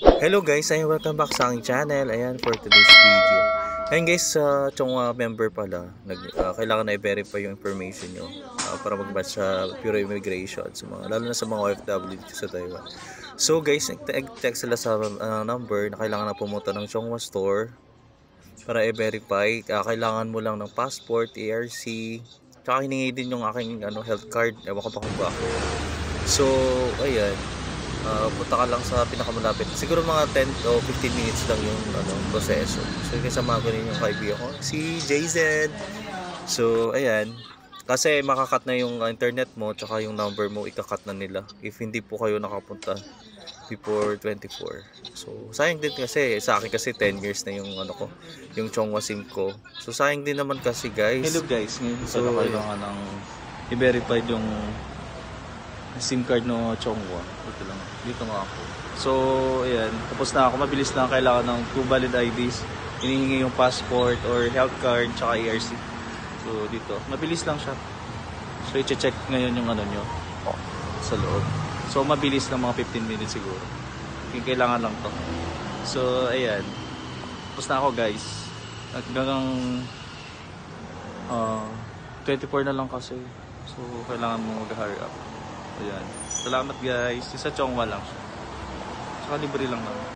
Hello guys, welcome back sa aking channel. Ayan, for today's video. Ayan guys, sa member pala, kailangan na i-verify yung information nyo para mag-match sa Bureau of Immigration, lalo na sa mga OFW dito sa Taiwan. So guys, nag-text sila sa number na kailangan na pumunta ng Chongwa store para i-verify. Kailangan mo lang ng passport, ARC, tsaka hiningi din yung aking health card. Ewan ko pa kung bakit. So, ayan. Punta ka lang sa pinakamalapit. Siguro mga 10 o 15 minutes lang yung proseso. So, kasama ko rin yung kaibigan ko, si JZ. So, ayan. Kasi makakat na yung internet mo, tsaka yung number mo, ikakat na nila. If hindi po kayo nakapunta before 24. So, sayang din kasi, sa akin kasi 10 years na yung yung Chongwa SIM ko. So, sayang din naman kasi guys. Hello guys, ngayon so, kailangan ng i-verify yung SIM card no Chongwa. Ito lang, dito nga ako. So, ayan, tapos na ako. Mabilis lang, kailangan ng 2 valid IDs. Hinihingi yung passport or health card, tsaka ARC. So, dito, mabilis lang siya. So, i-check ngayon yung nyo sa loob. So, mabilis lang, mga 15 minutes siguro. Yung kailangan lang to. So, ayan. Tapos na ako guys. Hanggang 24 na lang kasi. So, kailangan mo mag-hurry up. Ayan. Salamat guys. Sa Chongwa lang siya. Saka libre lang naman.